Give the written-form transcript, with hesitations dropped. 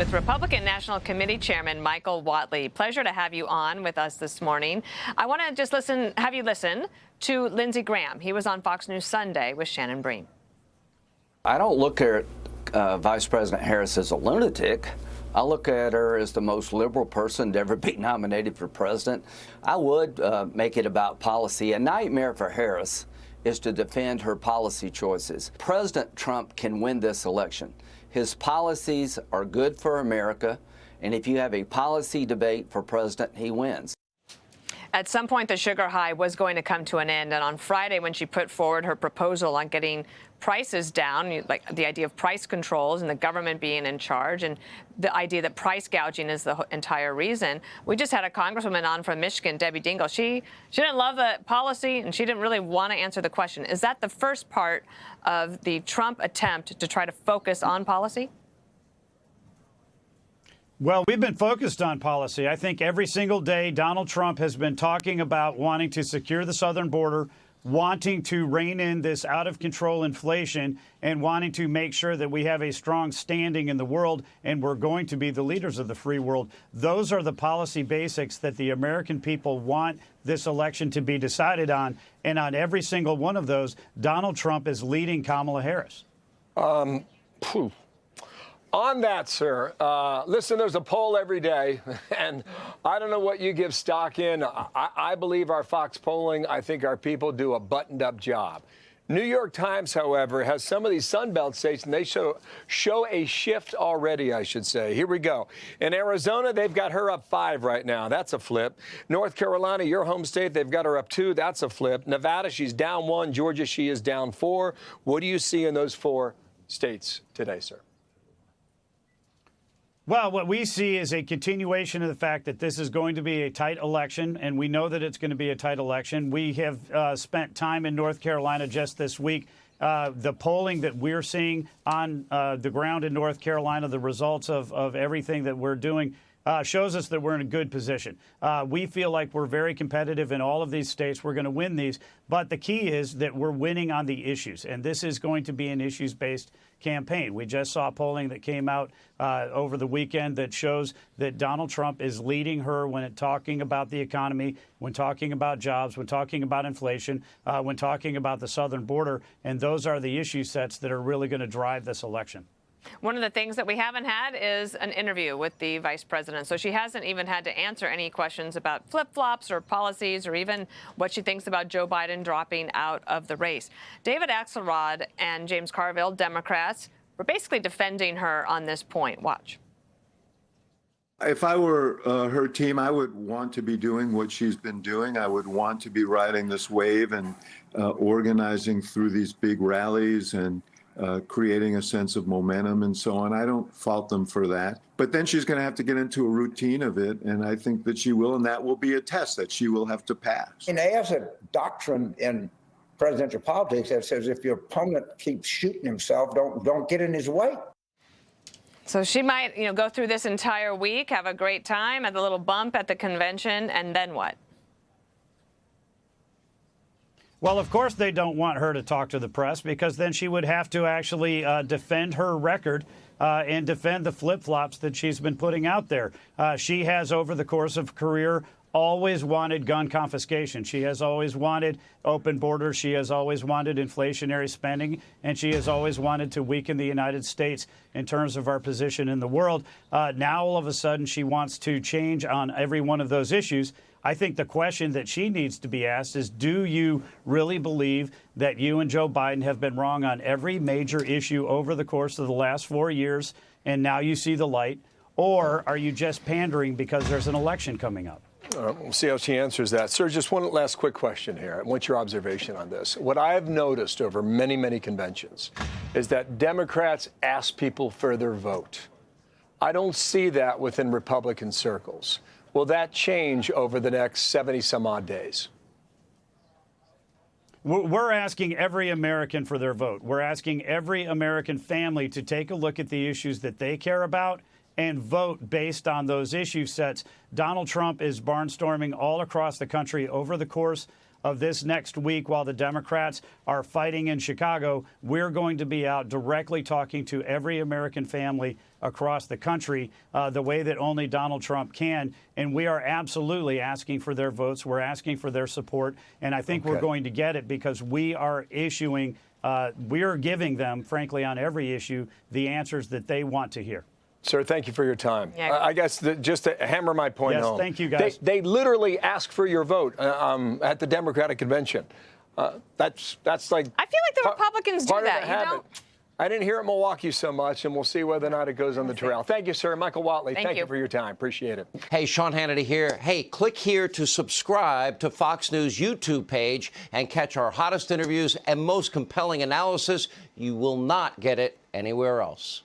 With Republican National Committee Chairman Michael Whatley. Pleasure to have you on with us this morning. I want to just have you listen to Lindsey Graham. He was on Fox News Sunday with Shannon Bream. I don't look at Vice President Harris as a lunatic. I look at her as the most liberal person to ever be nominated for president. I would make it about policy. A nightmare for Harris is to defend her policy choices. President Trump can win this election. His policies are good for America, and if you have a policy debate for president, he wins. At some point, the sugar high was going to come to an end, and on Friday, when she put forward her proposal on getting prices down, like the idea of price controls and the government being in charge, and the idea that price gouging is the entire reason. We just had a congresswoman on from Michigan, Debbie Dingle. She didn't love the policy, and she didn't really want to answer the question. Is that the first part of the Trump attempt to try to focus on policy? Well, we've been focused on policy. I think every single day Donald Trump has been talking about wanting to secure the southern border, wanting to rein in this out-of-control inflation, and wanting to make sure that we have a strong standing in the world and we're going to be the leaders of the free world. Those are the policy basics that the American people want this election to be decided on. And on every single one of those, Donald Trump is leading Kamala Harris. On that, sir, listen, there's a poll every day, and I don't know what you give stock in. I believe our Fox polling, I think our people do a buttoned-up job. New York Times, however, has some of these Sunbelt states, and they show a shift already, I should say. Here we go. In Arizona, they've got her up 5 right now. That's a flip. North Carolina, your home state, they've got her up 2. That's a flip. Nevada, she's down 1. Georgia, she is down 4. What do you see in those 4 states today, sir? Well, what we see is a continuation of the fact that this is going to be a tight election, and we know that it's going to be a tight election. We have spent time in North Carolina just this week. The polling that we're seeing on the ground in North Carolina, the results of everything that we're doing, shows us that we're in a good position. We feel like we're very competitive in all of these states. We're going to win these. But the key is that we're winning on the issues, and this is going to be an issues-based campaign. We just saw polling that came out over the weekend that shows that Donald Trump is leading her when talking about the economy, when talking about jobs, when talking about inflation, when talking about the southern border. And those are the issue sets that are really going to drive this election. One of the things that we haven't had is an interview with the vice president. So she hasn't even had to answer any questions about flip-flops or policies or even what she thinks about Joe Biden dropping out of the race. David Axelrod and James Carville, Democrats, were basically defending her on this point. Watch. If I were her team, I would want to be doing what she's been doing. I would want to be riding this wave and organizing through these big rallies and creating a sense of momentum and so on. I don't fault them for that. But then she's going to have to get into a routine of it, and I think that she will, and that will be a test that she will have to pass. And there's a doctrine in presidential politics that says if your opponent keeps shooting himself, don't get in his way. So she might, go through this entire week, have a great time, have a little bump at the convention, and then what? Well, of course they don't want her to talk to the press, because then she would have to actually defend her record and defend the flip-flops that she's been putting out there. She has, over the course of her career, always wanted gun confiscation. She has always wanted open borders. She has always wanted inflationary spending, and she has always wanted to weaken the United States in terms of our position in the world. Now, all of a sudden, she wants to change on every one of those issues. I think the question that she needs to be asked is, do you really believe that you and Joe Biden have been wrong on every major issue over the course of the last 4 years, and now you see the light? Or are you just pandering because there's an election coming up? We'll see how she answers that. Sir, just one last quick question here. What's your observation on this? What I've noticed over many, many conventions is that Democrats ask people for their vote. I don't see that within Republican circles. Will that change over the next 70-some-odd days? We're asking every American for their vote. We're asking every American family to take a look at the issues that they care about and vote based on those issue sets. Donald Trump is barnstorming all across the country over the course of this next week while the Democrats are fighting in Chicago, we're going to be out directly talking to every American family across the country the way that only Donald Trump can. And we are absolutely asking for their votes. We're asking for their support. And I think we're going to get it because we are issuing, we are giving them, frankly, on every issue, the answers that they want to hear. Sir, thank you for your time. Yeah. I guess just to hammer my point home. Yes, thank you, guys. They literally asked for your vote at the Democratic convention. That's like. I feel like the Republicans do part of that. the You know. habit. I didn't hear it in Milwaukee so much, and we'll see whether or not it goes on the trail. Thank you, sir. Michael Whatley, thank you for your time. Appreciate it. Hey, Sean Hannity here. Hey, click here to subscribe to Fox News YouTube page and catch our hottest interviews and most compelling analysis. You will not get it anywhere else.